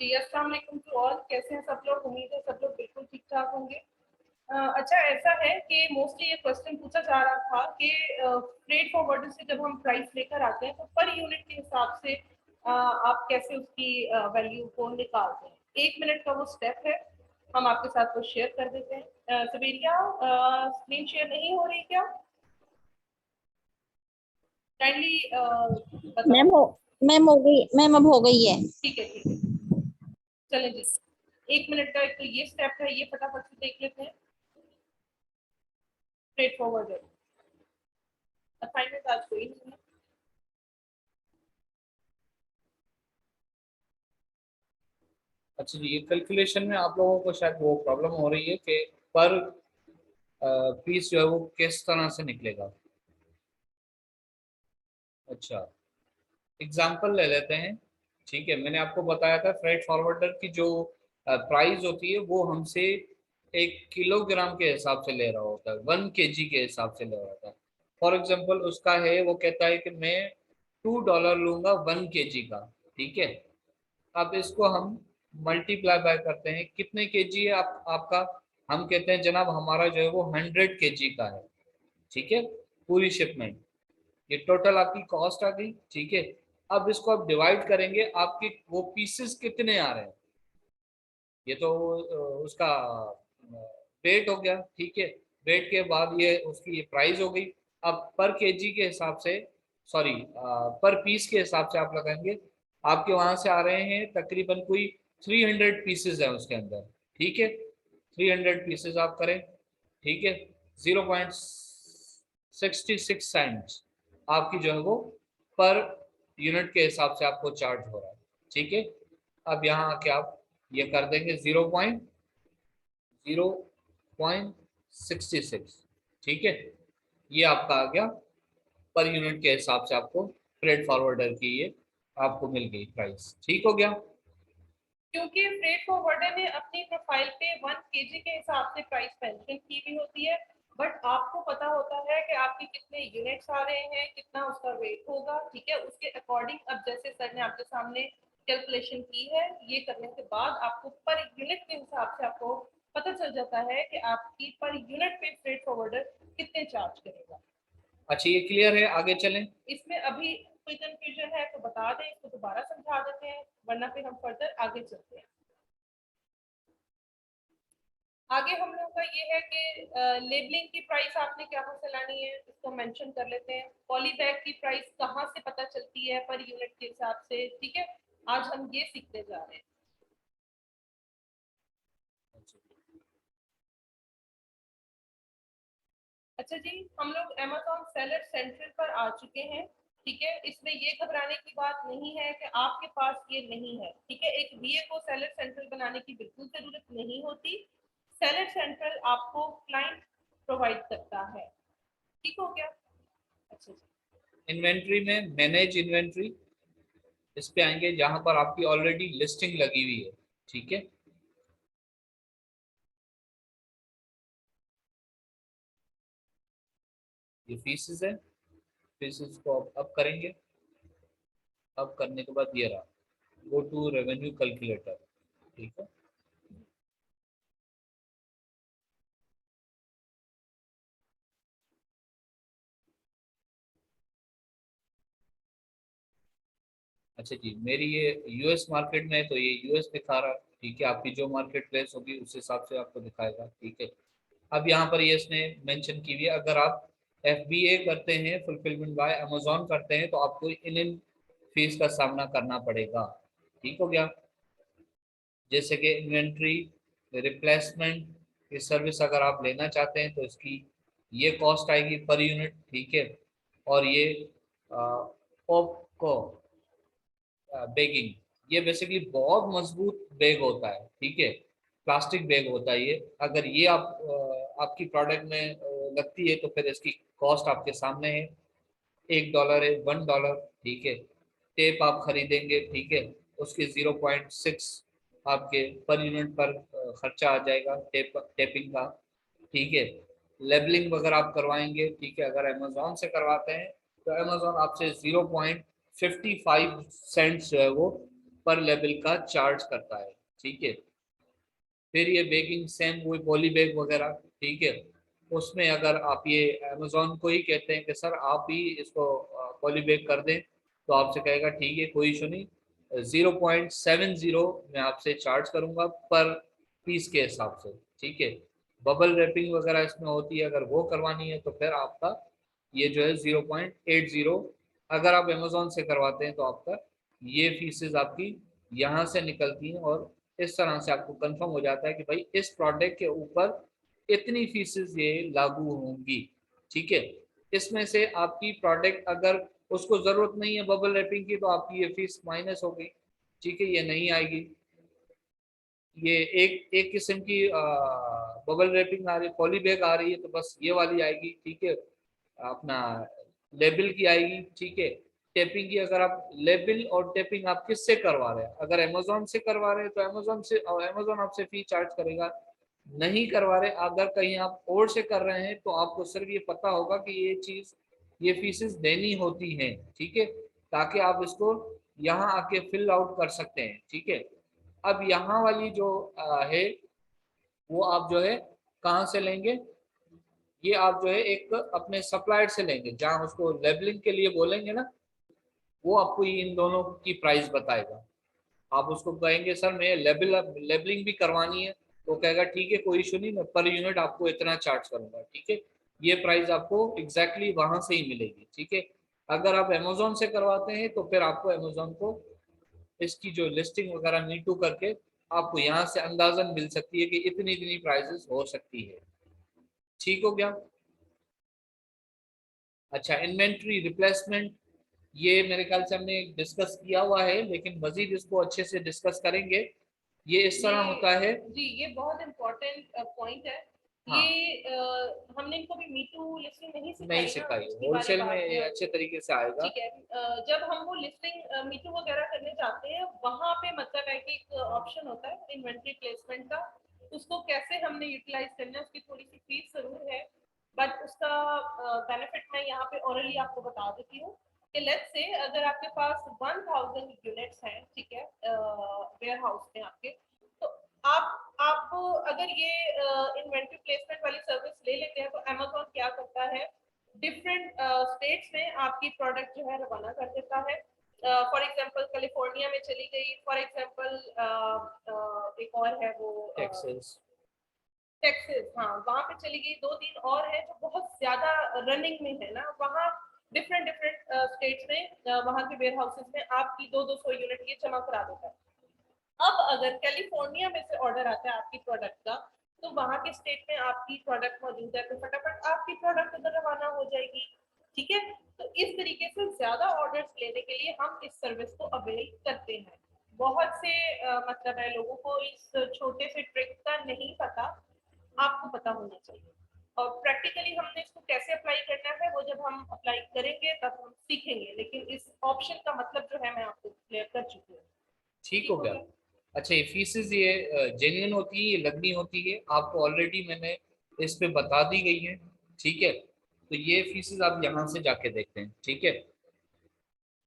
जी, अस्सलाम वालेकुम to all. कैसे हैं सब लोग? उम्मीद है सब लोग बिल्कुल ठीक ठाक होंगे। अच्छा, ऐसा है कि मोस्टली ये क्वेश्चन पूछा जा रहा था कि फ्रेट फॉरवर्डर से जब हम प्राइस लेकर आते हैं तो पर यूनिट के हिसाब से आप कैसे उसकी वैल्यू को निकालते हैं। 1 मिनट का वो स्टेप है, हम आपके साथ वो शेयर कर देते हैं। सबेरिया, स्क्रीन शेयर नहीं हो रही क्या? काइंडली मैम बताओ। हो मैम हो गई मैम, अब हो गई है। ठीक है, ठीक है, चलें जी। 1 मिनट का एक तो ये स्टेप है, ये फटाफट से देख लेते हैं। स्ट्रेट फॉरवर्ड है, असाइनमेंट आज कोई नहीं है। अच्छा जी, ये कैलकुलेशन में आप लोगों को शायद वो प्रॉब्लम हो रही है कि पर पीस जो है वो किस तरह से निकलेगा। अच्छा, एग्जांपल ले लेते हैं। ठीक है, मैंने आपको बताया था फ्रेट फॉरवर्डर की जो प्राइस होती है वो हमसे 1 किलोग्राम के हिसाब से ले रहा होता है, 1 kg के हिसाब से ले रहा होता है। फॉर एग्जांपल उसका है, वो कहता है कि मैं $2 लूंगा 1 kg का। ठीक है, अब इसको हम मल्टीप्लाई बाय करते हैं, कितने केजी है आपका। हम कहते हैं जनाब हमारा जो है वो 100 kg का है। ठीक है, पूरी शिपमेंट, ये टोटल आपकी कॉस्ट आ गई। ठीक है, अब इसको आप डिवाइड करेंगे, आपके वो पीसेस कितने आ रहे हैं। ये तो उसका वेट हो गया। ठीक है, वेट के बाद ये उसकी प्राइस हो गई। अब पर केजी के हिसाब से, सॉरी पर पीस के हिसाब से आप लगाएंगे। आपके वहां से आ रहे हैं तकरीबन कोई 300 पीसेस है उसके अंदर। ठीक है, 300 पीसेस आप करें। ठीक है, 0.66 सेंट्स आपकी जो है वो पर यूनिट के हिसाब से आपको चार्ज हो रहा है। ठीक है, अब यहाँ आके आप ये कर देंगे 0.66। ठीक है, ये आपका आ गया पर यूनिट के हिसाब से आपको फ्रेट फॉरवर्डर की ये आपको मिल गई प्राइस। ठीक हो गया। क्योंकि फ्रेट फॉरवर्डर ने अपनी प्रोफाइल पे 1 kg के हिसाब से प्राइस मेंशन की भी होती है, बट आपको पता होता है कि आपके कितने यूनिट्स आ रहे हैं, कितना उसका वेट होगा। ठीक है, उसके अकॉर्डिंग अब जैसे सर ने आपके सामने कैलकुलेशन की है, ये करने के बाद आपको पर यूनिट के हिसाब से आपको पता चल जाता है कि आपकी पर यूनिट पे फ्रेट फॉरवर्डर कितने चार्ज करेगा। अच्छा, ये क्लियर है, आगे चलें। इसमें अभी कोई कंफ्यूजन है तो बता दें, इसको दोबारा समझा देते हैं, वरना फिर हम फर्दर आगे चलते हैं। आगे हम लोगों का ये है कि लेबलिंग की प्राइस आपने कहाँ से लानी है, इसको मेंशन कर लेते हैं। पॉली बैग की प्राइस कहाँ से पता चलती है पर यूनिट के हिसाब से। ठीक है, आज हम ये सीखने जा रहे हैं। अच्छा जी, हम लोग Amazon सेलर सेंट्रल पर आ चुके हैं। ठीक है, इसमें ये घबराने की बात नहीं है कि आपके पास ये नहीं है। ठीक है, एक वीए को सेलर सेंट्रल बनाने की बिल्कुल जरूरत नहीं होती। सेलर सेंट्रल आपको क्लाइंट प्रोवाइड करता है। ठीक हो गया? अच्छा जी। इन्वेंट्री में मैनेज इन्वेंट्री, इस पे आएंगे जहां पर आपकी ऑलरेडी लिस्टिंग लगी हुई है। ठीक है, ये फीसेस है, फीसेस को अब करेंगे। अब करने के बाद ये रहा, गो टू रेवेन्यू कैलकुलेटर। ठीक है, अच्छा जी, मेरी ये यूएस मार्केट में है तो ये यूएस दिखा रहा है। ठीक है, आपकी जो मार्केट प्लेस होगी उस हिसाब से आपको दिखाएगा। ठीक है, अब यहाँ पर ये इसने मेंशन की हुई है, अगर आप FBA करते हैं, फुलफिलमेंट बाय अमेजोन करते हैं, तो आपको इन फीस का सामना करना पड़ेगा। ठीक हो गया, जैसे कि इन्वेंट्री रिप्लेसमेंट की सर्विस अगर आप लेना चाहते हैं तो इसकी ये कॉस्ट आएगी पर यूनिट। ठीक है, और ये पॉपको बैगिंग, ये बेसिकली बहुत मजबूत बैग होता है। ठीक है, प्लास्टिक बैग होता है ये। अगर ये आपकी प्रोडक्ट में लगती है तो फिर इसकी कॉस्ट आपके सामने है, $1 है, $1। ठीक है, टेप आप खरीदेंगे। ठीक है, उसके 0.6 आपके पर यूनिट पर खर्चा आ जाएगा टेपिंग का। ठीक है, लेबलिंग वगैरह आप करवाएंगे। ठीक है, अगर अमेजोन से करवाते हैं तो अमेजोन आपसे 0.55 सेंट्स जो है वो पर लेवल का चार्ज करता है, ठीक है। फिर ये बेकिंग सेम वही पॉली बैग वगैरह, ठीक है, उसमें अगर आप ये अमेजोन को ही कहते हैं कि सर आप ही इसको पॉली बैग कर दें, तो आपसे कहेगा ठीक है कोई इशू नहीं, 0.70 मैं आपसे चार्ज करूंगा पर पीस के हिसाब से, ठीक है। बबल रैपिंग वगैरह इसमें होती है, अगर वो करवानी है तो फिर आपका ये जो है 0.80, अगर आप अमेजोन से करवाते हैं तो आपका ये फीसेस आपकी यहाँ से निकलती हैं, और इस तरह से आपको कंफर्म हो जाता है कि भाई इस प्रोडक्ट के ऊपर इतनी फीसेस ये लागू होंगी, ठीक है। इसमें से आपकी प्रोडक्ट अगर उसको जरूरत नहीं है बबल रैपिंग की, तो आपकी ये फीस माइनस हो गई, ठीक है, ये नहीं आएगी। ये एक एक किस्म की बबल रैपिंग आ रही है, पॉली बैग आ रही है, तो बस ये वाली आएगी, ठीक है। अपना लेबल की आएगी, ठीक है। टेपिंग की अगर आप लेबल और टेपिंग आप किससे करवा रहे हैं, अगर अमेजोन से करवा रहे हैं तो अमेजोन आपसे फी चार्ज करेगा। नहीं करवा रहे, अगर कहीं आप और से कर रहे हैं, तो आपको सिर्फ ये पता होगा कि ये चीज ये फीसेस देनी होती हैं, ठीक है, ताकि आप इसको यहाँ आके फिल आउट कर सकते हैं, ठीक है। अब यहाँ वाली जो है वो आप जो है कहाँ से लेंगे, ये आप जो है एक अपने सप्लायर से लेंगे, जहाँ उसको लेबलिंग के लिए बोलेंगे ना, वो आपको ये इन दोनों की प्राइस बताएगा। आप उसको कहेंगे सर मैं लेबलिंग भी करवानी है, तो कहेगा ठीक है कोई इशू नहीं, मैं पर यूनिट आपको इतना चार्ज करूंगा, ठीक है। ये प्राइस आपको एग्जैक्टली वहां से ही मिलेगी, ठीक है। अगर आप अमेजोन से करवाते हैं तो फिर आपको अमेजोन को इसकी जो लिस्टिंग वगैरह नीटू करके आपको यहाँ से अंदाजन मिल सकती है कि इतनी इतनी प्राइसेस हो सकती है, ठीक हो गया। अच्छा, इन्वेंट्री रिप्लेसमेंट, ये मेरे ख्याल से हमने डिस्कस किया हुआ है, लेकिन मजीद इसको अच्छे से डिस्कस करेंगे। ये इस तरह होता है जी, ये बहुत इम्पोर्टेंट पॉइंट है। हाँ, ये हमने इनको भी मीटू लिस्टिंग नहीं नहीं सिखाई ना, सिखाई, उसके बारे होलसेल में में बात ये में अच्छे तरीके से आएगा। ठीक है। जब हम वो लिस्टिंग मीटू वगैरह करने जाते हैं, वहां पे मतलब है कि एक ऑप्शन होता है इन्वेंट्री प्लेसमेंट का, उसको कैसे हमने यूटिलाइज करना है, उसकी थोड़ी सी फीस जरूर है, बट उसका बेनिफिट मैं यहाँ पे ऑरली आपको बता देती हूँ कि लेट्स से अगर आपके पास 1000 यूनिट्स हैं, ठीक है, वेयर हाउस में आपके, तो आप अगर ये इन्वेंट्री प्लेसमेंट वाली सर्विस ले लेते हैं, तो अमेजोन क्या करता है, डिफरेंट स्टेट्स में आपकी प्रोडक्ट जो है रवाना कर देता है। फॉर एग्जांपल कैलिफोर्निया में चली गई, फॉर एग्जांपल एक और है वो टेक्सास, टेक्सास, हाँ वहां पे चली गई, दो तीन और है जो बहुत ज्यादा रनिंग में है ना, वहाँ डिफरेंट डिफरेंट स्टेट्स में वहाँ के वेयर हाउसेस में आपकी 200 यूनिट ये जमा करा देता है। अब अगर कैलिफोर्निया में से ऑर्डर आता है आपकी प्रोडक्ट का, तो वहां के स्टेट में आपकी प्रोडक्ट मौजूद है, तो फटाफट आपकी प्रोडक्ट उधर रवाना हो जाएगी, ठीक है। तो इस तरीके से ज्यादा ऑर्डर्स लेने के लिए हम इस सर्विस को अवेल करते हैं। बहुत से मतलब है लोगों को इस छोटे से ट्रिक का नहीं पता, आपको पता होना चाहिए। और प्रैक्टिकली हमने इसको कैसे अप्लाई करना है, वो जब हम अप्लाई करेंगे तब हम सीखेंगे, लेकिन इस ऑप्शन का मतलब जो है मैं आपको क्लियर कर चुकी हूँ। ठीक ठीक हो हो गया। गया। अच्छा, ये फीसेस ये जेन्युइन होती है, ये लगनी होती है, आपको ऑलरेडी मैंने इस पे बता दी गई है, ठीक है। तो ये फीसेस आप यहाँ से जाके देखते हैं, ठीक है।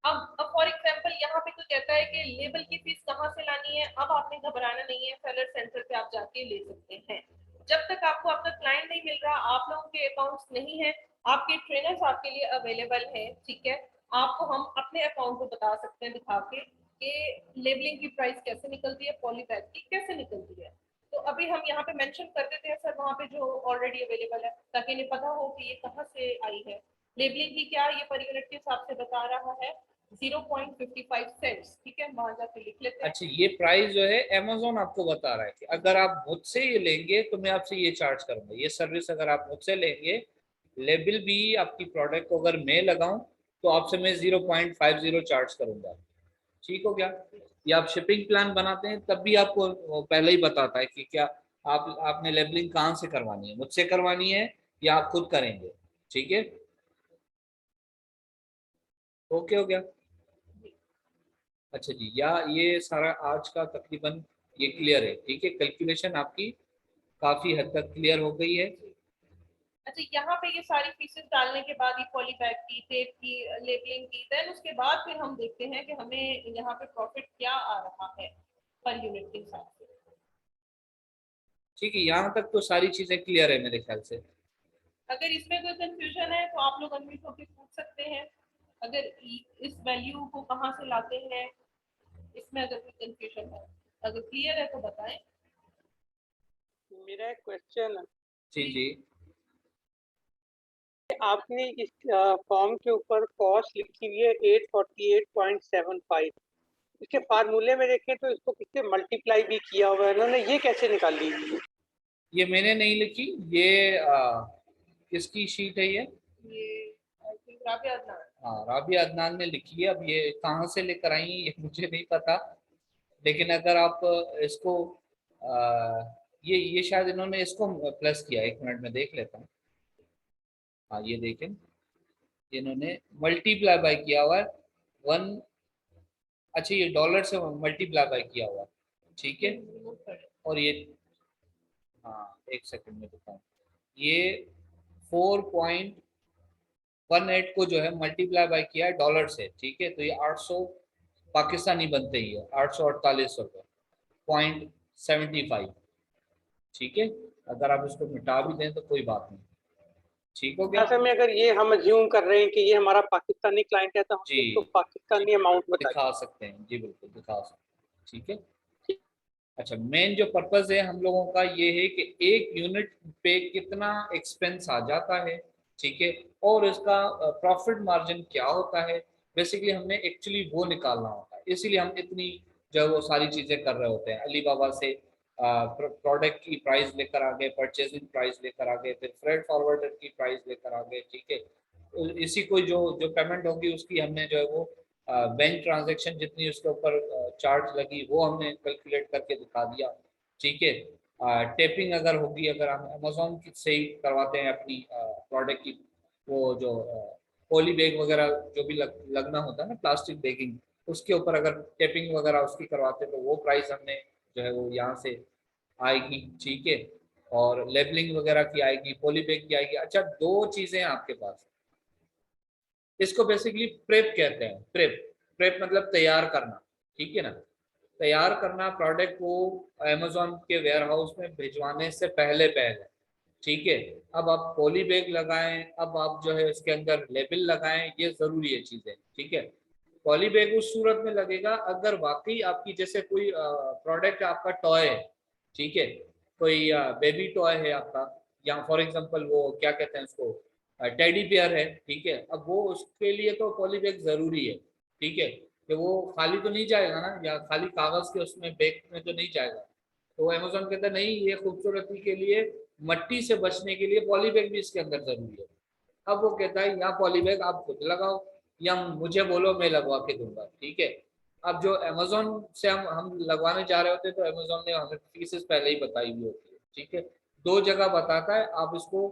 अब फॉर एग्जांपल यहाँ पे कोई कहता है कि लेबल की फीस कहाँ से लानी है, अब आपने घबराना नहीं है, सेलर सेंटर पे आप जाके ले सकते हैं। जब तक आपको आपका क्लाइंट नहीं मिल रहा, आप लोगों के अकाउंट्स नहीं है, आपके ट्रेनर्स आपके लिए अवेलेबल हैं, ठीक है। आपको हम अपने अकाउंट को बता सकते हैं दिखा के कि लेबलिंग की प्राइस कैसे निकलती है, पॉलीबैग की कैसे निकलती है। तो अभी हम यहाँ पे मेंशन कर देते हैं सर वहाँ पे जो ऑलरेडी अवेलेबल है, ताकि इन्हें पता हो कि ये कहाँ से आई है। लेबलिंग की क्या, ये पर यूनिट के हिसाब से बता रहा है 0.55 सेंट्स, ठीक है, वहां जाके लिख लेते हैं। अच्छा, ये प्राइस जो है अमेजोन आपको बता रहा है कि अगर आप मुझसे ये लेंगे तो मैं आपसे ये चार्ज करूंगा, ये सर्विस अगर आप मुझसे लेंगे, लेबल भी आपकी प्रोडक्ट को अगर मैं लगाऊं तो आपसे मैं 0.50 चार्ज करूंगा, ठीक हो गया। या आप शिपिंग प्लान बनाते हैं तब भी आपको वो पहले ही बताता है कि क्या आपने लेबलिंग कहाँ से करवानी है, मुझसे करवानी है या आप खुद करेंगे, ठीक है। ओके हो गया। अच्छा जी, या ये सारा आज का तकरीबन ये क्लियर है, ठीक है, कैलकुलेशन आपकी काफी हद तक क्लियर हो गई है। अच्छा, यहाँ पे ये सारी फीसेस डालने के बाद ये पॉली बैग की, टेप की, लेबलिंग की, देन उसके बाद फिर हम देखते हैं कि हमें यहाँ पे प्रॉफिट क्या आ रहा है पर यूनिट के हिसाब से। ठीक है, यहाँ तक तो सारी चीजें क्लियर है मेरे ख्याल से। अगर इसमें कोई कंफ्यूजन है तो आप लोग अनम्यूट होकर पूछ सकते हैं। अगर इस वैल्यू को कहाँ से लाते हैं, इसमें अगर कोई कंफ्यूजन है, अगर क्लियर है तो बताएं। मेरा एक क्वेश्चन है, जी जी। आपने इस फॉर्म के ऊपर कॉस्ट लिखी हुई है 848.75, इसके फार्मूले में देखें तो इसको किससे मल्टीप्लाई भी किया हुआ है इन्होंने, ये कैसे निकाल ली? ये मैंने नहीं लिखी, ये किसकी शीट है ये? I think Rabia Adnan. हाँ, राबिया अदनान ने लिखी है। अब ये कहाँ से लेकर आई ये मुझे नहीं पता, लेकिन अगर आप इसको ये शायद इन्होंने इसको प्लस किया। एक मिनट में देख लेता हूँ। हाँ, ये देखें, इन्होंने मल्टीप्लाई बाय किया हुआ है वन। अच्छा, ये डॉलर से मल्टीप्लाई बाय किया हुआ है, ठीक है। और ये, हाँ एक सेकंड में बताऊँ, ये 4.18 को जो है मल्टीप्लाई बाय किया है डॉलर से, ठीक है। तो ये 800 पाकिस्तानी बनते ही है, 848 रुपये 0.75, ठीक है। अगर आप इसको मिटा भी दें तो कोई बात नहीं, ठीक हो गया। ऐसे में अगर ये हम अज्यूम कर रहे हैं कि ये हमारा पाकिस्तानी क्लाइंट है तो हम जी इसको पाकिस्तानी अमाउंट बताइए। दिखा सकते हैं, जी बिल्कुल दिखा सकते हैं, ठीक है। अच्छा, मेन जो पर्पस है हम लोगों का ये है कि एक यूनिट पे कितना एक्सपेंस आ जाता है, ठीक है, और इसका प्रॉफिट मार्जिन क्या होता है। बेसिकली हमने एक्चुअली वो निकालना होता है, इसीलिए हम इतनी जो है वो सारी चीज़ें कर रहे होते हैं। अली बाबा से प्रोडक्ट की प्राइस लेकर आ गए, परचेजिंग प्राइस लेकर आ गए, फिर फ्रेट फॉरवर्डर की प्राइस लेकर आ गए, ठीक है। इसी को जो जो पेमेंट होगी उसकी हमने जो है वो बैंक ट्रांजैक्शन जितनी उसके ऊपर चार्ज लगी वो हमने कैलकुलेट करके दिखा दिया, ठीक है। टेपिंग अगर होगी, अगर हम अमेजोन से ही करवाते हैं अपनी प्रोडक्ट की, वो जो पॉली बैग वगैरह जो भी लगना होता है ना, प्लास्टिक बैगिंग, उसके ऊपर अगर टेपिंग वगैरह उसकी करवाते हैं तो वो प्राइस हमने जो है वो यहाँ से आएगी, ठीक है। और लेबलिंग वगैरह की आएगी, पॉली बैग की आएगी। अच्छा, दो चीज़ें हैं आपके पास, इसको बेसिकली प्रेप कहते हैं। प्रेप, प्रेप मतलब तैयार करना, ठीक है ना। तैयार करना प्रोडक्ट को अमेजोन के वेयर हाउस में भिजवाने से पहले पहले, ठीक है। अब आप पॉली बैग लगाएं, अब आप जो है इसके अंदर लेबल लगाएं, ये जरूरी है चीजें, ठीक है। पॉली बैग उस सूरत में लगेगा अगर वाकई आपकी जैसे कोई प्रोडक्ट आपका टॉय है, ठीक है, कोई बेबी टॉय है आपका, या फॉर एग्जांपल वो क्या कहते हैं उसको, टेडी बियर है, ठीक है। अब वो उसके लिए तो पॉली बैग जरूरी है, ठीक है, कि वो खाली तो नहीं जाएगा ना, या खाली कागज के उसमें बैग में तो नहीं जाएगा। तो अमेजोन कहता है नहीं, ये खूबसूरती के लिए, मट्टी से बचने के लिए पॉली बैग भी इसके अंदर जरूरी है। अब वो कहता है यहाँ पॉली बैग आप खुद लगाओ या मुझे बोलो मैं लगवा के दूंगा, ठीक है। अब जो अमेजोन से हम लगवाने जा रहे होते हैं तो अमेजोन ने हमें फीसेस पहले ही बताई हुई होती है, ठीक है। दो जगह बताता है, आप इसको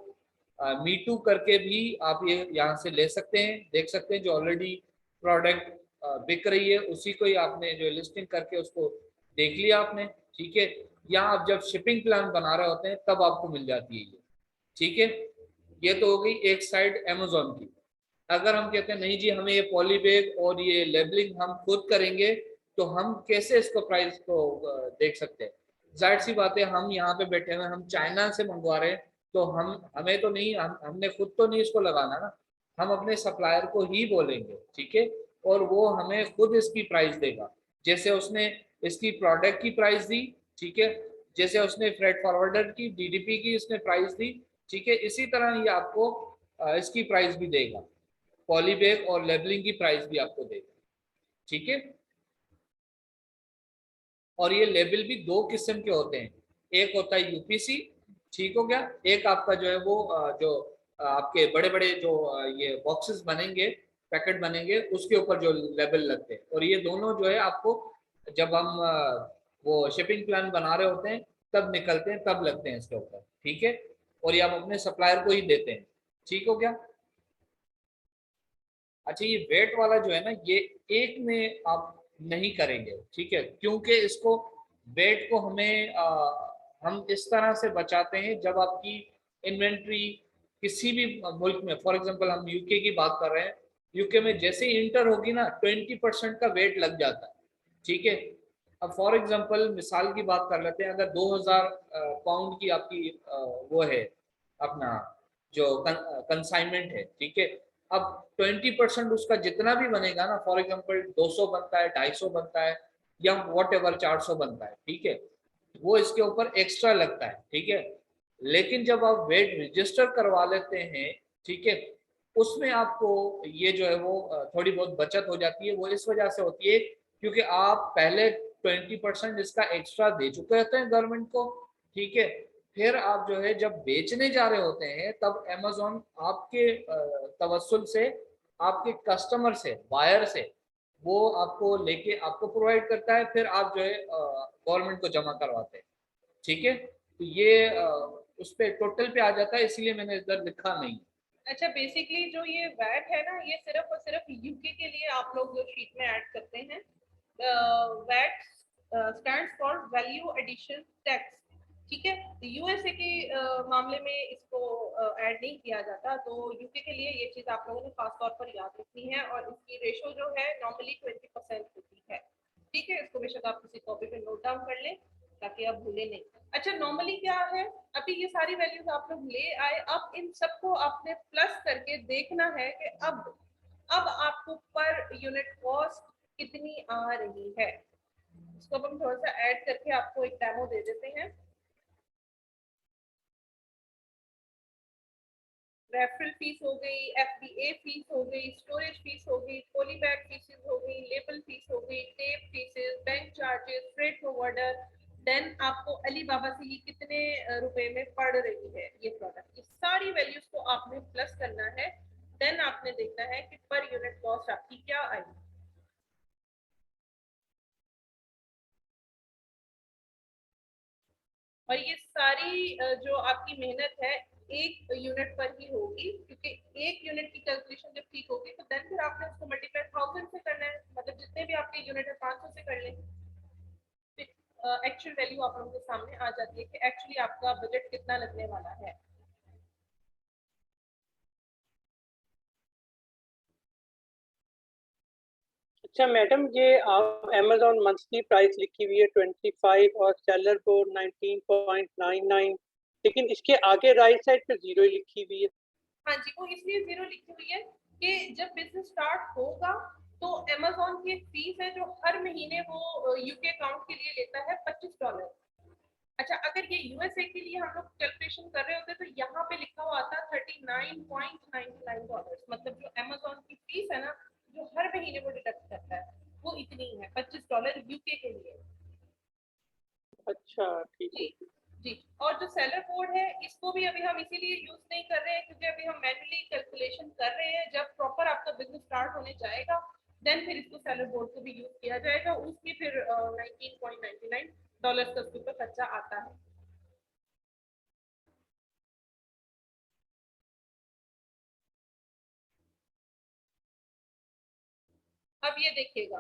मी टू करके भी आप ये यहाँ से ले सकते हैं, देख सकते हैं जो ऑलरेडी प्रोडक्ट बिक रही है उसी को ही आपने जो लिस्टिंग करके उसको देख लिया आपने, ठीक है। या आप जब शिपिंग प्लान बना रहे होते हैं तब आपको मिल जाती है ये, ठीक है। ये तो हो गई एक साइड अमेजोन की। अगर हम कहते हैं नहीं जी हमें ये पॉली बैग और ये लेबलिंग हम खुद करेंगे, तो हम कैसे इसको प्राइस को देख सकते हैं। जाहिर सी बात है, हम यहाँ पे बैठे हुए हम चाइना से मंगवा रहे हैं, तो हमें तो नहीं, हमने खुद तो नहीं इसको लगाना ना, हम अपने सप्लायर को ही बोलेंगे, ठीक है। और वो हमें खुद इसकी प्राइस देगा, जैसे उसने इसकी प्रोडक्ट की प्राइस दी, ठीक है, जैसे उसने फ्रेट फॉरवर्डर की डीडीपी की उसने प्राइस दी, ठीक है, इसी तरह ही आपको इसकी प्राइस भी देगा, पॉली बैग और लेबलिंग की प्राइस भी आपको देगा, ठीक है। और ये लेबल भी दो किस्म के होते हैं, एक होता है यूपीसी, ठीक हो गया। एक आपका जो है वो जो आपके बड़े बड़े जो ये बॉक्सेस बनेंगे, पैकेट बनेंगे, उसके ऊपर जो लेबल लगते हैं। और ये दोनों जो है आपको जब हम वो शिपिंग प्लान बना रहे होते हैं तब निकलते हैं, तब लगते हैं इसके ऊपर, ठीक है। और ये आप अपने सप्लायर को ही देते हैं, ठीक हो गया। अच्छा, ये वेट वाला जो है ना, ये एक में आप नहीं करेंगे, ठीक है, क्योंकि इसको वेट को हमें हम इस तरह से बचाते हैं जब आपकी इन्वेंट्री किसी भी मुल्क में, फॉर एग्जांपल हम यूके की बात कर रहे हैं, यूके में जैसे ही इंटर होगी ना 20% का वेट लग जाता है, ठीक है। अब फॉर एग्जांपल मिसाल की बात कर लेते हैं, अगर 2000 पाउंड की आपकी वो है अपना जो कंसाइनमेंट है, ठीक है। अब 20% उसका जितना भी बनेगा ना, फॉर एग्जांपल 200 बनता है, 250 बनता है, या वॉट एवर 400 बनता है, ठीक है, वो इसके ऊपर एक्स्ट्रा लगता है, ठीक है। लेकिन जब आप वेट रजिस्टर करवा लेते हैं, ठीक है, उसमें आपको ये जो है वो थोड़ी बहुत बचत हो जाती है। वो इस वजह से होती है क्योंकि आप पहले 20% इसका एक्स्ट्रा दे चुके होते हैं गवर्नमेंट को, ठीक है। फिर आप जो है जब बेचने जा रहे होते हैं तब अमेज़न आपके तवस्सुल से, आपके कस्टमर से, बायर से, वो आपको लेके आपको प्रोवाइड करता है, फिर आप जो है गवर्नमेंट को जमा करवाते हैं, ठीक है। तो ये उस पे टोटल पे आ जाता है, इसलिए मैंने इधर लिखा नहीं। अच्छा, बेसिकली जो ये वैट है ना, ये सिर्फ और सिर्फ यूके के लिए आप लोग जो शीट में ऐड करते हैं। VAT stands for value addition tax, ठीक है। यूएसए के मामले में इसको ऐड नहीं किया जाता, तो यूके के लिए ये चीज आप लोगों ने खास तौर पर याद रखनी है। और इसकी रेशो जो है नॉर्मली 20% होती है, ठीक है। इसको बेशक आप किसी कॉपी पे नोट डाउन कर लें ताकि आप भूले नहीं। अच्छा, नॉर्मली क्या है, अभी ये सारी वैल्यूज आप लोग ले आए, अब इन सबको आपने प्लस करके देखना है कि अब आपको पर यूनिट कॉस्ट कितनी आ रही है। इसको अब हम थोड़ा सा ऐड करके आपको एक डेमो दे देते हैं। रेफरल फीस हो गई, एफबीए फीस हो गई, स्टोरेज फीस हो गई, पॉली बैग फीसेस हो गई, लेबल फीस हो गई, tape fees, bank charges, freight forwarder. Then आपको अलीबाबा से ये कितने रुपए में पड़ रही है ये प्रोडक्ट, इस सारी वैल्यूज को आपने प्लस करना है। देन आपने देखना है कि पर यूनिट कॉस्ट आपकी क्या आएगी। और ये सारी जो आपकी मेहनत है एक यूनिट पर ही होगी, क्योंकि एक यूनिट की कैलकुलेशन जब ठीक होगी तो देन फिर आपने उसको मल्टीप्लाई 1000 से करना है, मतलब जितने भी आपके यूनिट है 500 से कर लें। एक्चुअल वैल्यू आप लोगों के सामने आ जाती है कि एक्चुअली आपका बजट कितना लगने वाला है। अच्छा मैडम, ये आप अमेज़न मंथली प्राइस लिखी हुई है 25 और सेलर बोर्ड 19.99, लेकिन इसके आगे राइट साइड पे 0 लिखी हुई है। हाँ जी, वो इसलिए 0 लिखी हुई है कि जब बिजनेस स्टार्ट होगा तो अमेज़न की फीस है जो हर महीने वो यूके अकाउंट के लिए लेता है $25। अच्छा, अगर ये यूएसए के लिए हम लोग कैलकुलेशन कर रहे होते तो यहाँ पे लिखा हुआ आता $39.99, मतलब जो अमेज़न की फीस है ना, जो हर महीने वो डिडक्ट करता है, वो इतनी है $25 यूके के लिए। अच्छा ठीक जी है। जी। और जो सेलर कोड है इसको भी अभी हम इसीलिए यूज नहीं कर रहे हैं क्योंकि अभी हम मैन्युअली कैलकुलेशन कर रहे हैं। जब प्रॉपर आपका बिजनेस स्टार्ट होने जाएगा देन फिर इसको सेलर बोर्ड को भी यूज किया जाएगा, उसमें फिर $19.99 का उसके ऊपर खर्चा आता है। अब ये देखिएगा,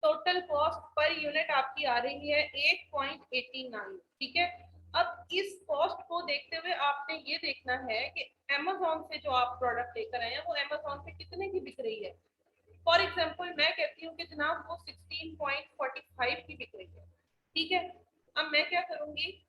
टोटल कॉस्ट पर यूनिट आपकी आ रही है 8.89, ठीक है। अब इस कॉस्ट को देखते हुए आपने ये देखना है कि अमेज़न से जो आप प्रोडक्ट लेकर आए हैं वो अमेज़न से कितने की बिक रही है। फॉर एग्जांपल मैं कहती हूँ कि जनाब वो 16.45 की बिक रही है, ठीक है। अब मैं क्या करूंगी,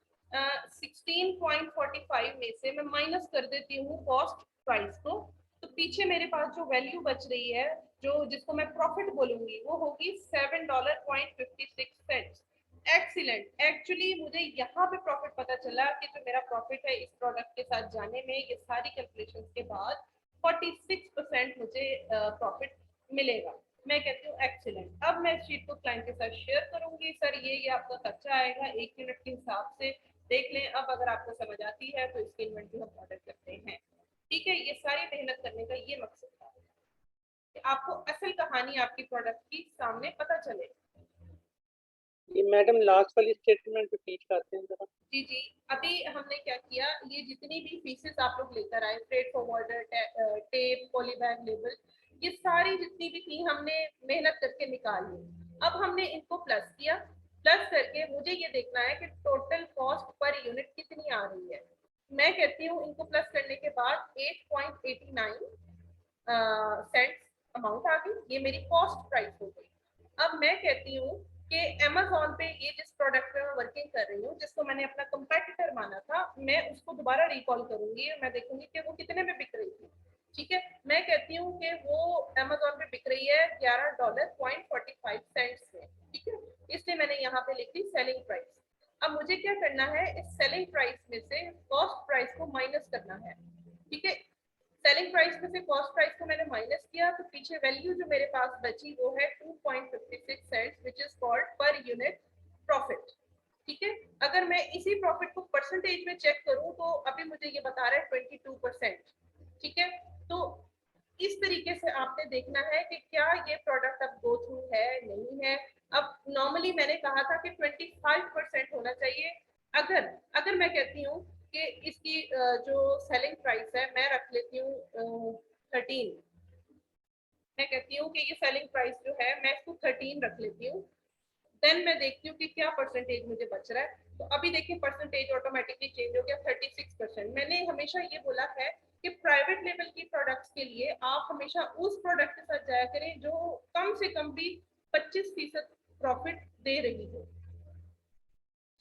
16.45 में से मैं माइनस कर देती हूँ कॉस्ट प्राइस को, तो पीछे मेरे पास जो वैल्यू बच रही है, जो जिसको मैं प्रॉफिट बोलूंगी, वो होगी $7.56। एक्सीलेंट। एक्चुअली मुझे यहाँ पे प्रॉफिट पता चला कि जो मेरा प्रॉफिट है इस प्रोडक्ट के साथ जाने में, ये सारी कैलकुलेशन के बाद 46% मुझे प्रॉफिट मिलेगा। मैं कहती हूँ एक्सीलेंट। अब मैं इस शीट को क्लाइंट के साथ शेयर करूंगी, सर ये आपका खर्चा आएगा एक यूनिट के हिसाब से, देख लें। अब अगर आपको समझ आती है तो इसकी इन्वेंटरी हम ऑर्डर करते हैं, ठीक है। ये सारी मेहनत करने का ये मकसद था कि आपको असल कहानी आपकी प्रोडक्ट की सामने पता चले। ये मैडम लास्ट वाली स्टेटमेंट रिपीट करते हैं जरा। जी जी। अभी हमने क्या किया, ये जितनी भी फीसेस आप लोग लेकर आए, freight forwarder, tape, polybag, label, ये सारी जितनी भी थी हमने मेहनत करके निकाल ली। अब हमने इनको प्लस किया, प्लस करके मुझे ये देखना है कि टोटल कॉस्ट पर यूनिट कितनी आ रही है। मैं कहती हूँ इनको प्लस करने के बाद 8.89 सेंट्स अमाउंट आ गई, ये मेरी कॉस्ट प्राइस हो गई। अब मैं कहती हूँ कि Amazon पे ये जिस प्रोडक्ट पे मैं वर्किंग कर रही हूँ, जिसको मैंने अपना कंपेटिटर माना था, मैं उसको दोबारा रिकॉल करूंगी और मैं देखूंगी कि वो कितने में बिक रही थी। ठीक है, मैं कहती हूँ कि वो Amazon पे बिक रही है $11.45 में। ठीक है, इसलिए मैंने यहाँ पे लिख दी सेलिंग प्राइस। अब मुझे क्या करना है, इस सेलिंग प्राइस में से कॉस्ट प्राइस को माइनस करना है। ठीक है, सेलिंग प्राइस में से कॉस्ट प्राइस को मैंने माइनस किया, तो पीछे वैल्यू जो मेरे पास बची वो है 2.56 cents, which is called per unit profit. ठीक है, अगर मैं इसी प्रॉफिट को परसेंटेज में चेक करूं तो अभी मुझे ये बता रहा है 22%। ठीक है, तो इस तरीके से आपने देखना है कि क्या ये प्रोडक्ट अब गो थ्रू है नहीं है। अब नॉर्मली मैंने कहा था कि 25% होना चाहिए। अगर अगर मैं कहती हूँ कि इसकी जो सेलिंग प्राइस है मैं रख लेती हूँ 13, मैं कहती हूँ कि ये सेलिंग प्राइस जो है मैं इसको 13 रख लेती हूँ, देन मैं देखती हूँ कि क्या परसेंटेज मुझे बच रहा है। तो अभी देखिए परसेंटेज ऑटोमेटिकली चेंज हो गया 36%। मैंने हमेशा ये बोला है कि प्राइवेट लेवल की प्रोडक्ट्स के लिए आप हमेशा उस प्रोडक्ट के साथ जाया करें जो कम से कम भी 25% प्रॉफिट दे रही हो।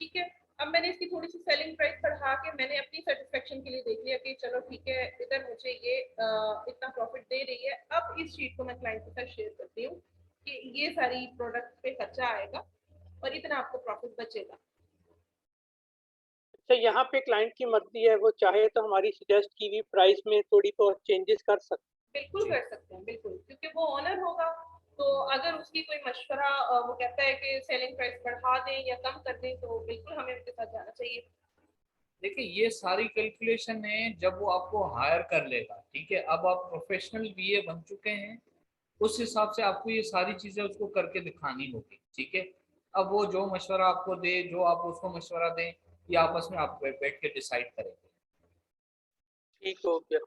ठीक है, अब मैंने इसकी थोड़ी सी सेलिंग प्राइस बढ़ा के मैंने अपनी सेटिस्फेक्शन के लिए देख लिया कि चलो ठीक है, इधर मुझे ये इतना प्रॉफिट दे रही है। अब इस शीट को मैं क्लाइंट के साथ शेयर करती हूँ कि ये सारी प्रोडक्ट पे खर्चा आएगा और इतना आपको प्रॉफिट बचेगा। अच्छा, यहाँ पे क्लाइंट की मर्जी है, वो चाहे तो हमारी सजेस्ट की हुई प्राइस में थोड़ी बहुत चेंजेस कर सकते बिल्कुल कर सकते हैं, बिल्कुल, क्योंकि वो ओनर होगा। तो अगर उसकी कोई मशवरा वो कहता है कि सेलिंग प्राइस बढ़ा दें या कम कर दें, तो बिल्कुल हमें उनके साथ जाना चाहिए। देखिए ये सारी कैलकुलेशन है जब वो आपको हायर कर लेगा। ठीक है, अब आप प्रोफेशनल बीए बन चुके हैं, उस हिसाब से आपको ये सारी चीजें उसको करके दिखानी होगी। ठीक है, अब वो जो मशवरा आपको दे, जो आप उसको मशवरा दें, ये आपस में आप बैठ के डिसाइड करेंगे। ठीक हो गया।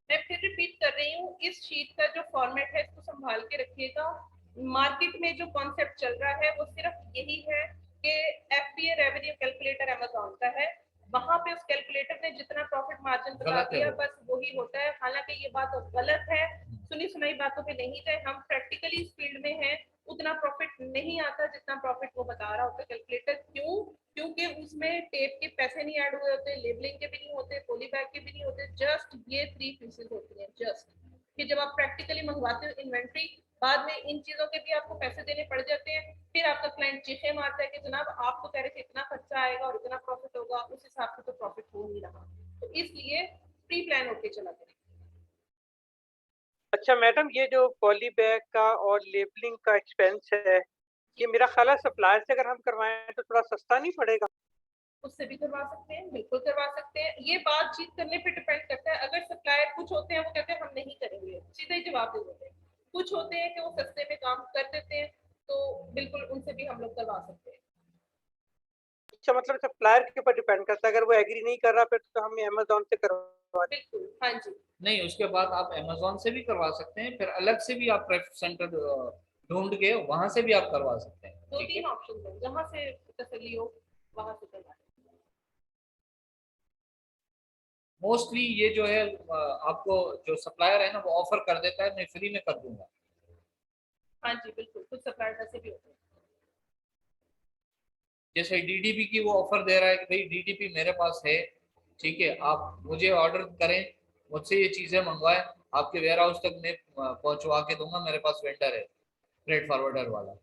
मैं फिर रिपीट कर रही हूँ, इस शीट का जो फॉर्मेट है इसको संभाल के रखिएगा। मार्केट में जो कॉन्सेप्ट चल रहा है वो सिर्फ यही है कि एफपीए रेवेन्यू कैलकुलेटर अमेज़न का है, वहां पे उस कैलकुलेटर ने जितना प्रॉफिट मार्जिन बता गलत है दिया वो। बस वही होता है। हालांकि ये बात गलत है, सुनी सुनाई बातों पे नहीं गए, हम प्रैक्टिकली इस फील्ड में हैं, उतना प्रॉफिट नहीं आता जितना प्रॉफिट वो बता रहा होता है कैलकुलेटर। क्यों? क्योंकि उसमें टेप के पैसे नहीं ऐड हुए होते, लेबलिंग के भी नहीं होते, पॉली बैग के भी नहीं होते, जस्ट ये 3 पीसेस होती हैं। जस्ट कि जब आप प्रैक्टिकली मंगवाते हो इन्वेंट्री, बाद में इन चीजों के भी आपको पैसे देने पड़ जाते हैं, फिर आपका क्लाइंट चीखे मारता है कि जनाब आप तो कह रहे थे इतना खर्चा आएगा और इतना प्रॉफिट होगा, उस हिसाब से तो प्रॉफिट हो नहीं रहा। तो इसलिए प्री प्लान होके चला करें। अच्छा मैडम, ये जो पॉली बैग का और लेबलिंग का एक्सपेंस है, ये मेरा ख्याल है सप्लायर से अगर हम करवाएं तो थोड़ा सस्ता नहीं पड़ेगा? उससे भी करवा सकते हैं, बिल्कुल करवा सकते हैं। ये बातचीत करने पे डिपेंड करता है। अगर सप्लायर कुछ होते हैं वो कहते हैं हम नहीं करेंगे, सीधा ही जवाब दे देते हैं। कुछ होते हैं कि वो सस्ते में काम कर देते हैं, तो बिल्कुल उनसे भी हम लोग करवा सकते हैं। अच्छा, मतलब सप्लायर के ऊपर डिपेंड करता है, अगर वो एग्री नहीं कर रहा फिर तो हमें अमेज़न से करवा। बिल्कुल, हाँ जी। नहीं, उसके बाद आप अमेज़न से भी करवा सकते हैं, फिर अलग से भी आप प्रेफर सेंटर ढूंढ के वहां से भी आप करवा सकते हैं। दो ठीक है, तीन ऑप्शन है, जहाँ से तसल्ली हो वहां से करवा। मोस्टली ये जो है आपको जो सप्लायर है ना वो ऑफर कर देता है मैं फ्री में कर दूंगा। हाँ जी, बिल्कुल, कुछ सप्लायर ऐसे भी होते हैं। जैसे डीडीपी की वो ऑफर दे रहा है कि भाई डीडीपी मेरे पास है, ठीक है, आप मुझे ऑर्डर करें, मुझसे ये चीजें मंगवाएं, आपके वेयर हाउस तक मैं पहुंचवा के दूंगा, मेरे पास वेंडर है फ्रेट फॉरवर्डर वाला।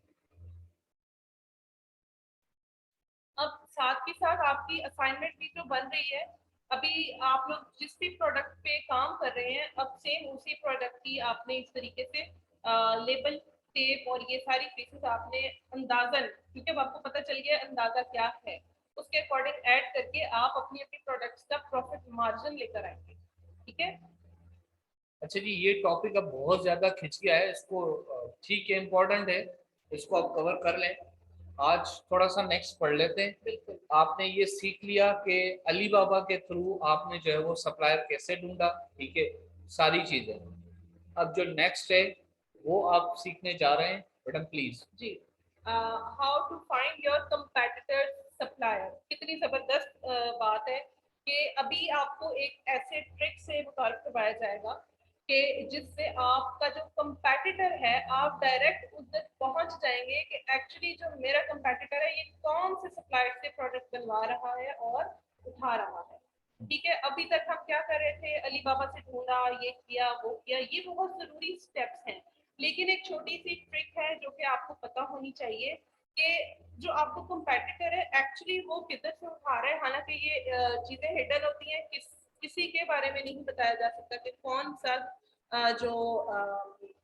अब साथ के साथ आपकी असाइनमेंट भी जो बन रही है, अभी आप लोग जिस भी प्रोडक्ट पे काम कर रहे हैं, अब सेम उसी प्रोडक्ट की आपने इस तरीके से लेबल, टेप और ये सारी पीसेस आपने अंदाजन, क्योंकि अब आपको पता चल गया अंदाजा क्या है, उसके अकॉर्डिंग ऐड करके आप अपनी अपनी प्रोडक्ट्स का प्रॉफिट मार्जिन लेकर आएंगे। ठीक है, अच्छा जी, ये टॉपिक अब बहुत ज्यादा खिंच गया है, इसको ठीक है, इम्पोर्टेंट है, इसको आप कवर कर लें। आज थोड़ा सा नेक्स्ट पढ़ लेते हैं। बिल्कुल। आपने ये सीख लिया कि अली बाबा के थ्रू आपने जो है वो सप्लायर कैसे ढूंढा। ठीक है, सारी चीजें। अब जो नेक्स्ट है वो आप सीखने जा रहे हैं, मैडम प्लीज। जी, how to find your competitors supplier. कितनी जबरदस्त बात है कि अभी आपको एक ऐसे ट्रिक से मुतारिफ करवाया जाएगा कि जिससे आपका जो कंपैटिटर है आप डायरेक्ट उधर पहुंच जाएंगे कि एक्चुअली जो मेरा कंपैटिटर है ये कौन से सप्लायर से प्रोडक्ट बनवा रहा है और उठा रहा है। ठीक है, अभी तक हम क्या कर रहे थे, अली बाबा से ढूंढा, ये किया वो किया, ये बहुत जरूरी स्टेप्स हैं। लेकिन एक छोटी सी ट्रिक है जो कि आपको पता होनी चाहिए कि जो आपको कंपैटिटर है एक्चुअली वो किधर से उठा रहा है। हालांकि ये चीजें हिडन होती हैं, किसी के बारे में नहीं बताया जा सकता कि कौन सा जो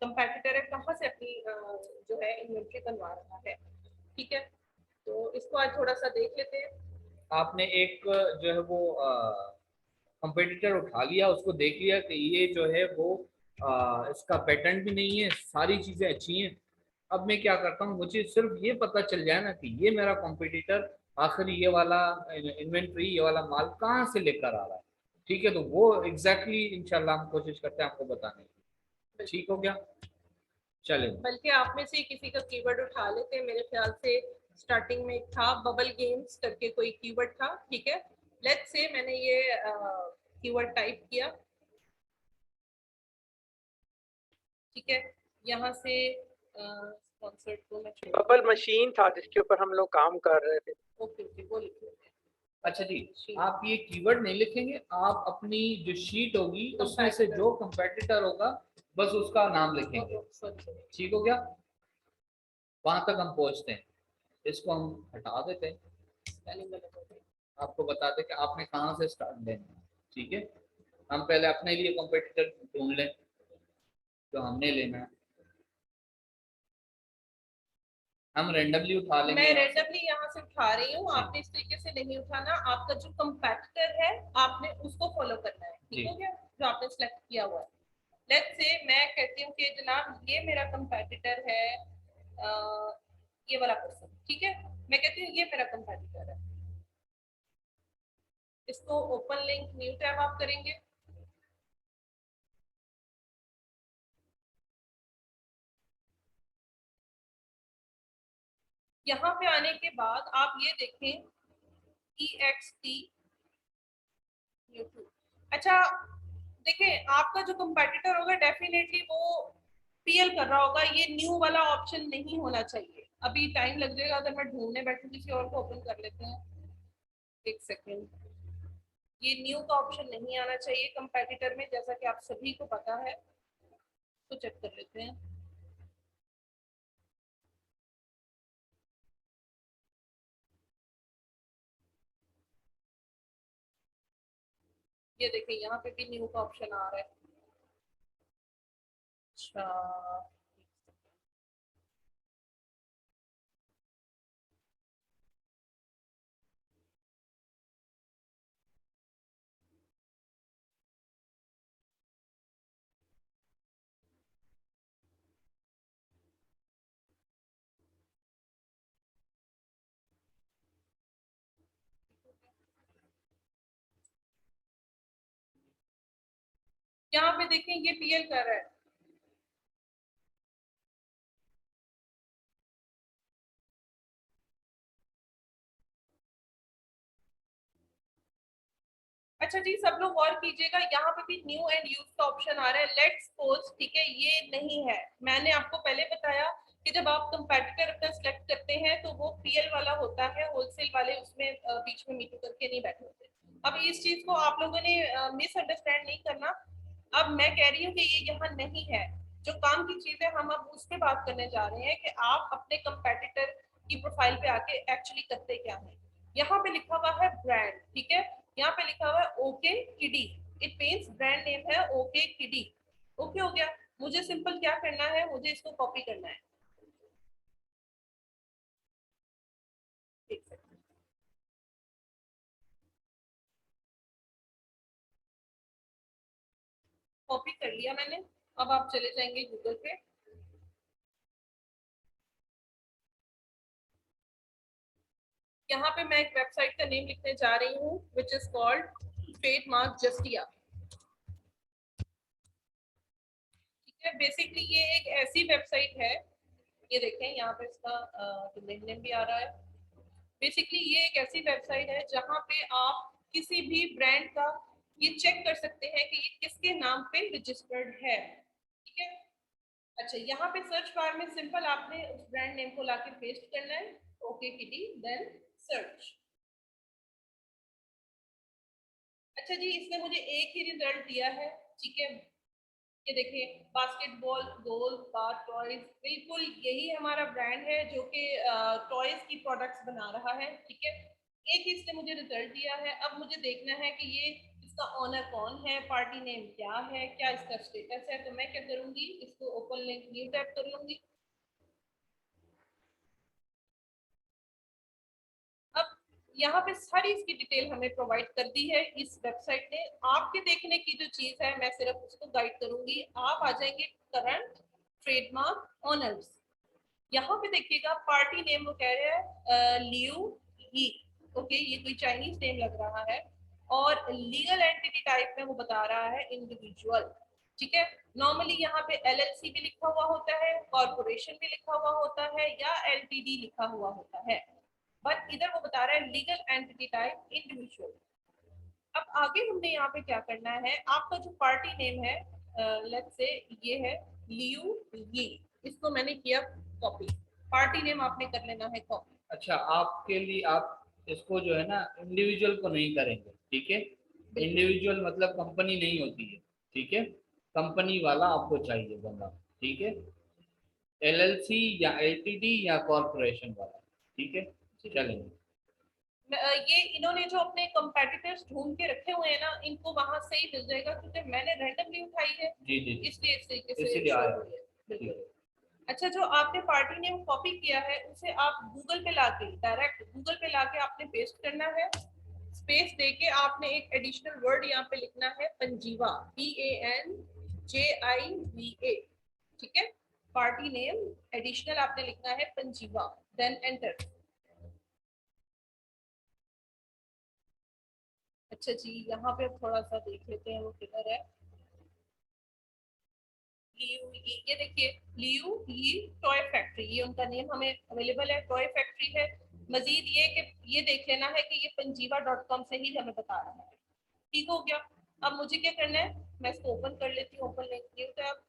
कंपैटिटर है कहाँ से अपनी जो है इन्वेंट्री बनवा रहा है। ठीक है, तो इसको आज थोड़ा सा देख लेते हैं। आपने एक जो है वो कंपटीटर उठा लिया, उसको देख लिया कि ये जो है वो इसका पेटेंट भी नहीं है, सारी चीज़ें अच्छी हैं। अब मैं क्या करता हूँ, मुझे सिर्फ ये पता चल जाए ना कि ये मेरा कंपटीटर आखिर ये वाला इन्वेंट्री, ये वाला माल कहाँ से लेकर आ रहा है। ठीक है, तो वो एग्जैक्टली इंशाल्लाह हम कोशिश करते हैं आपको बताने की। ठीक हो गया, चलें। बल्कि आप में से किसी का कीवर्ड उठा लेते हैं, मेरे ख्याल से स्टार्टिंग में था बबल गेम्स करके कोई कीवर्ड था। ठीक है, लेट्स से मैंने ये कीवर्ड टाइप किया। ठीक है, यहाँ से स्पॉन्सर्ड को मैं बबल मशीन था जिसके ऊपर हम लोग काम कर रहे थे। ओके ओके वो लिख लेते हैं। अच्छा जी, आप ये कीवर्ड नहीं लिखेंगे, आप अपनी जो शीट होगी उसमें से जो कंपेटिटर होगा बस उसका नाम लिखेंगे। ठीक हो गया, वहां तक हम पहुंचते हैं। इसको हम हटा देते हैं, आपको बताते कि आपने कहाँ से स्टार्ट लेना है। ठीक है, हम पहले अपने लिए कंपेटिटर ढूंढ लें जो हमने लेना है। हम रेंडमली उठा लेंगे, मैं रेंडमली यहाँ से उठा रही हूँ, आपने इस तरीके से नहीं उठाना। आपका जो कंपैटिटर है आपने उसको फॉलो करना है। ठीक हो गया, जो आपने सेलेक्ट किया हुआ है। लेट्स से मैं कहती हूँ कि जनाब ये मेरा कंपैटिटर है, ये वाला पर्सन। ठीक है, मैं कहती हूँ ये मेरा कंपैटिटर है। इसको ओपन लिंक न्यू टैब आप करेंगे। यहाँ पे आने के बाद आप ये देखें EXT YouTube। अच्छा देखें, आपका जो कंपैटिटर होगा डेफिनेटली वो पीएल कर रहा होगा, ये न्यू वाला ऑप्शन नहीं होना चाहिए। अभी टाइम लग जाएगा, अगर मैं ढूंढने बैठूं किसी और को ओपन कर लेते हैं, एक सेकेंड। ये न्यू का ऑप्शन नहीं आना चाहिए कंपैटिटर में, जैसा कि आप सभी को पता है। तो चेक कर लेते हैं। ये देखिए यहाँ पे भी न्यू का ऑप्शन आ रहा है। अच्छा, यहाँ पे देखें ये पीएल कर रहा है। अच्छा जी, सब लोग गौर कीजिएगा, यहाँ पे भी न्यू एंड यूज का ऑप्शन आ रहा है। लेट्स सपोज, ठीक है, ये नहीं है। मैंने आपको पहले बताया कि जब आप कंपैटिटर अपना सिलेक्ट करते हैं तो वो पीएल वाला होता है, होलसेल वाले उसमें बीच में मीटू करके नहीं बैठे होते। अब इस चीज को आप लोगों ने मिसअंडरस्टैंड नहीं करना। अब मैं कह रही हूँ कि ये यहाँ नहीं है। जो काम की चीज है हम अब उस पर बात करने जा रहे हैं कि आप अपने कंपैटिटर की प्रोफाइल पे आके एक्चुअली करते क्या है। यहाँ पे लिखा हुआ है ब्रांड। ठीक है, यहाँ पे लिखा हुआ है ओके किडी। इट मीन्स ब्रांड नेम है ओके किडी। ओके हो गया। मुझे सिंपल क्या करना है, मुझे इसको कॉपी करना है। कॉपी कर लिया मैंने। अब आप चले जाएंगे गूगल पे। यहाँ पे मैं एक वेबसाइट का नेम लिखने जा रही हूँ विच इज कॉल्ड ट्रेडमार्क जस्टिया। ठीक है, बेसिकली ये एक ऐसी वेबसाइट है, ये देखें यहाँ पे इसका डोमेन नेम भी आ रहा है बेसिकली ये एक ऐसी वेबसाइट है जहाँ पे आप किसी भी ब्रांड का ये चेक कर सकते हैं कि ये किसके नाम पे रजिस्टर्ड है, ठीक है। अच्छा, यहाँ पे सर्च बार में सिंपल आपने उस ब्रांड नेम को लाके पेस्ट करना है, ओके किटी, देन सर्च। अच्छा जी, इसने मुझे एक ही रिजल्ट दिया है, ठीक है। ये देखिए, बास्केटबॉल, गोल, कार, टॉयज, बिल्कुल यही हमारा ब्रांड है जो कि टॉयज की प्रोडक्ट्स बना रहा है, ठीक है। एक ही इसने मुझे रिजल्ट दिया है। अब मुझे देखना है कि ये इसका ओनर कौन है, पार्टी नेम क्या है, क्या इसका स्टेटस है। तो मैं क्या करूंगी, इसको ओपन लिंक न्यू टैब कर लूंगी। अब यहाँ पे सारी इसकी डिटेल हमें प्रोवाइड कर दी है इस वेबसाइट ने। आपके देखने की जो चीज है मैं सिर्फ उसको गाइड करूंगी। आप आ जाएंगे करंट ट्रेडमार्क ऑनर्स, यहाँ पे देखिएगा पार्टी नेम वो कह रहे हैं लियू ही, ओके, ये कोई चाइनीज नेम लग रहा है। और लीगल एंटिटी टाइप में वो बता रहा है इंडिविजुअल, ठीक है। नॉर्मली यहाँ पे एलएलसी भी लिखा हुआ होता है, कॉर्पोरेशन भी लिखा हुआ होता है, या एलटीडी लिखा हुआ होता है, बट इधर वो बता रहा है लीगल एंटिटी टाइप इंडिविजुअल। अब आगे हमने यहाँ पे क्या करना है, आपका जो पार्टी नेम है, लेट्स से ये है लियू ये, इसको मैंने किया कॉपी। पार्टी नेम आपने कर लेना है कॉपी। अच्छा, आपके लिए आप इसको जो है ना इंडिविजुअल को नहीं करेंगे, ठीक है। इंडिविजुअल मतलब कंपनी नहीं होती है, ठीक है। कंपनी वाला आपको चाहिए बंदा, ठीक है। एलएलसी या एलटीडी या कॉर्पोरेशन वाला, ठीक है, चलेंगे। ये इन्होंने जो अपने कंपेटिटर्स ढूंढ के रखे हुए हैं ना, इनको वहां से ही मिल जाएगा, क्योंकि मैंने रैंडमली उठाई है, जी जी, इसलिए इस तरीके से इसीलिए show आया। हुई है। ठीक बिल्कुल। है। अच्छा, जो आपने पार्टी नेम कॉपी किया है उसे आप गूगल पे लाके, डायरेक्ट गूगल पे लाके आपने पेस्ट करना है। स्पेस देके आपने एक एडिशनल वर्ड यहाँ पे लिखना है, पंजीवा, PANJIVA, ठीक है। पार्टी नेम एडिशनल आपने लिखना है पंजीवा, देन एंटर। अच्छा जी, यहाँ पे थोड़ा सा देख लेते हैं वो किधर है। लियू ये देखिए, लियू ये टॉय फैक्ट्री, ये उनका नेम हमें अवेलेबल है, टॉय फैक्ट्री है। मजीद ये कि ये देख लेना है कि ये पंजीवा.com से ही हमें बता रहा है, ठीक हो गया। अब मुझे क्या करना है, मैं इसको ओपन कर लेती हूँ, ओपन लिंक न्यू टैब।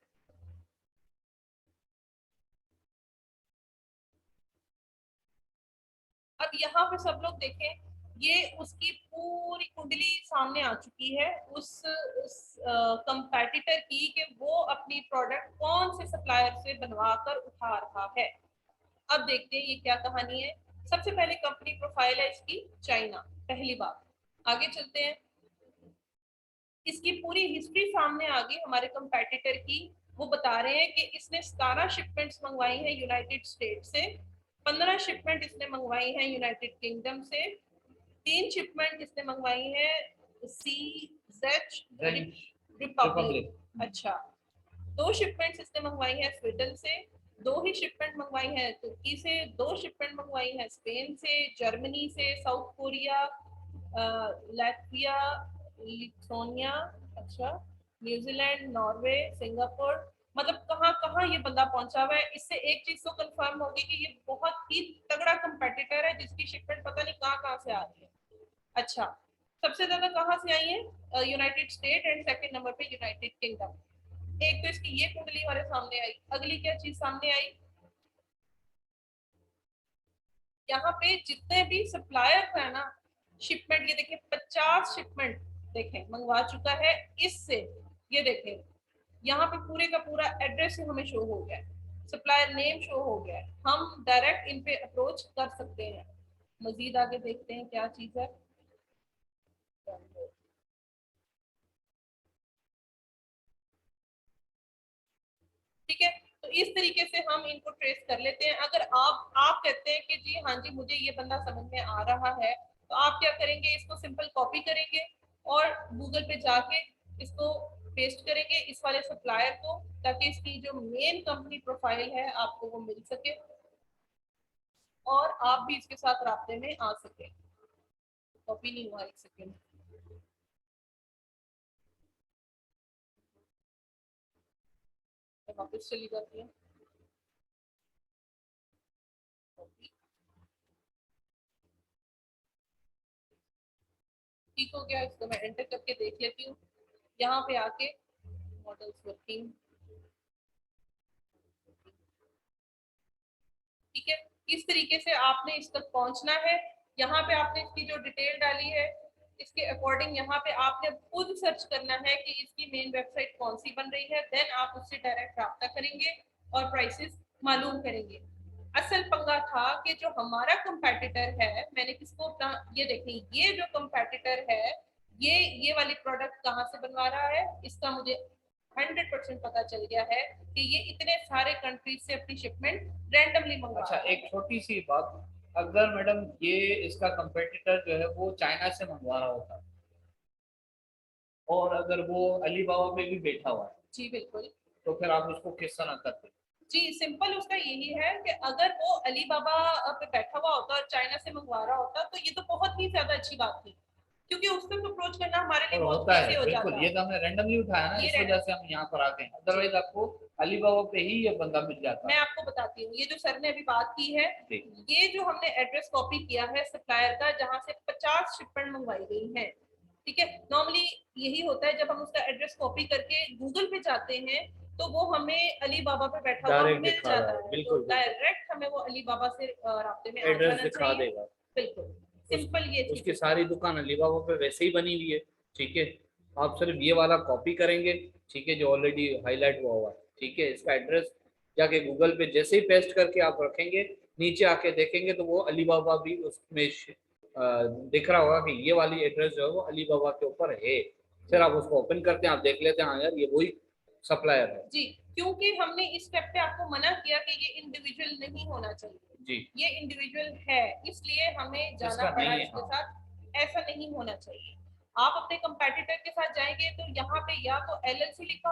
अब यहाँ पे सब लोग देखें, ये उसकी पूरी कुंडली सामने आ चुकी है उस कंपैटिटर की, कि वो अपनी प्रोडक्ट कौन से सप्लायर से बनवा कर उठा रहा है। अब देखते हैं ये क्या कहानी है। सबसे पहले कंपनी प्रोफाइल है इसकी चाइना, पहली बात। आगे चलते हैं, इसकी पूरी हिस्ट्री सामने आ गई हमारे कंपैटिटर की। वो बता रहे हैं कि इसने 17 शिपमेंट्स मंगवाई हैं यूनाइटेड स्टेट से, 15 शिपमेंट इसने मंगवाई हैं यूनाइटेड किंगडम से, 3 शिपमेंट इसने मंगवाई हैं सी रिपब्लिक, अच्छा, 2 शिपमेंट्स इसने मंगवाई हैं स्वीडन से, 2 ही शिपमेंट मंगवाई हैं तुर्की से, 2 शिपमेंट मंगवाई हैं स्पेन से, जर्मनी से, साउथ कोरिया, लाटविया, लिथुआनिया, अच्छा, न्यूजीलैंड, नॉर्वे, सिंगापुर। मतलब कहाँ कहाँ ये बंदा पहुंचा हुआ है। इससे एक चीज तो कंफर्म होगी कि ये बहुत ही तगड़ा कंपेटिटर है, जिसकी शिपमेंट पता नहीं कहाँ कहाँ से आ रही है। अच्छा, सबसे ज्यादा कहाँ से आई है, United state, and second number पे यूनाइटेड किंगडम। एक तो इसकी ये कुंडली हमारे सामने आई। अगली क्या चीज सामने आई, यहाँ पे जितने भी सप्लायर है ना, शिपमेंट, ये देखिए 50 शिपमेंट देखें मंगवा चुका है इससे। ये देखें, यहाँ पे पूरे का पूरा एड्रेस हमें शो हो गया है, सप्लायर नेम शो हो गया है, हम डायरेक्ट इन पे अप्रोच कर सकते हैं। मजीद आगे देखते हैं क्या चीज है। ठीक है, तो इस तरीके से हम इनको ट्रेस कर लेते हैं। अगर आप कहते हैं कि जी हाँ जी मुझे ये बंदा समझ में आ रहा है, तो आप क्या करेंगे, इसको सिंपल कॉपी करेंगे और गूगल पे जाके इसको पेस्ट करेंगे इस वाले सप्लायर को, ताकि इसकी जो मेन कंपनी प्रोफाइल है आपको वो मिल सके और आप भी इसके साथ राब्ते में आ सके। कॉपी नहीं हुआ, एक सेकेंड, वापस चली जाती है। ठीक हो गया, इसको मैं एंटर करके देख लेती हूँ। यहाँ पे आके मॉडल्स वर्किंग, ठीक है। इस तरीके से आपने इस तक पहुंचना है। यहाँ पे आपने इसकी जो डिटेल डाली है इसके अकॉर्डिंग यहाँ पे आपने खुद सर्च करना है कि इसकी मेन वेबसाइट कौन सी बन रही है, देन आप उससे डायरेक्ट रब्ता करेंगे और प्राइसेस मालूम करेंगे। असल पंगा था कि जो हमारा कंपेटिटर है, मैंने किसको ये देखें, ये जो कंपेटिटर है ये वाली प्रोडक्ट कहाँ से बनवा रहा है, इसका मुझे 100% पता चल गया है कि ये इतने सारे कंट्रीज से अपनी शिपमेंट रैंडमली मंगवा अच्छा, रहा है। एक छोटी सी बात, अगर मैडम ये इसका कंपेटिटर जो है वो चाइना से मंगवा रहा होता और अगर वो अलीबाबा पे भी बैठा हुआ है, जी बिल्कुल, तो फिर आप उसको किस तरह करते? जी सिंपल उसका यही है कि अगर वो अलीबाबा पे बैठा हुआ होता और चाइना से मंगवा रहा होता तो ये तो बहुत ही ज्यादा अच्छी बात थी, क्योंकि उसको अप्रोच करना हमारे लिए और बहुत होता है इजी हो बिल्कुल, जाता। ये तो हमने रैंडमली उठाया ना, ये इस वजह से हम यहाँ पर आते हैं, अदरवाइज आपको अलीबाबा पे ही ये बंदा मिल जाता मैं है। आपको बताती हूँ, ये जो सर ने अभी बात की है, जी। ये जो हमने एड्रेस कॉपी किया है सप्लायर का जहाँ से 50 शिपमेंट मंगवाई गई है, ठीक है। नॉर्मली यही होता है, जब हम उसका एड्रेस कॉपी करके गूगल पे जाते हैं तो वो हमें अलीबाबा पे बैठा हुआ डायरेक्ट मिल दिखा जाता रहा है, है, बिल्कुल, तो डायरेक्ट हमें वो अलीबाबा से राब्ते में आ एड्रेस जाना दिखा चाहिए। देगा। बिल्कुल सिंपल ये चीज उसकी है। सारी दुकान अलीबाबा पे वैसे ही बनी हुई है, ठीक है। आप सिर्फ ये वाला कॉपी करेंगे, ठीक है, जो ऑलरेडी हाईलाइट हुआ है, ठीक है। इसका एड्रेस जाके गूगल पे जैसे ही पेस्ट करके आप रखेंगे, नीचे आके देखेंगे तो वो अलीबाबा भी उसमें दिख रहा होगा कि ये वाली एड्रेस जो है वो अलीबाबा के ऊपर है। फिर आप उसको ओपन करते हैं, आप देख लेते हैं, हाँ यार ये वही सप्लायर है। जी, क्योंकि हमने इस स्टेप पे आपको मना किया कि ये इंडिविजुअल नहीं होना चाहिए जी, ये इंडिविजुअल है, इसलिए हमें जाना इसका पड़ा नहीं है, इसके हाँ। साथ। ऐसा नहीं होना चाहिए। आप अपने कंपेटिटर के साथ जाएंगे तो यहाँ पे या तो LLC लिखा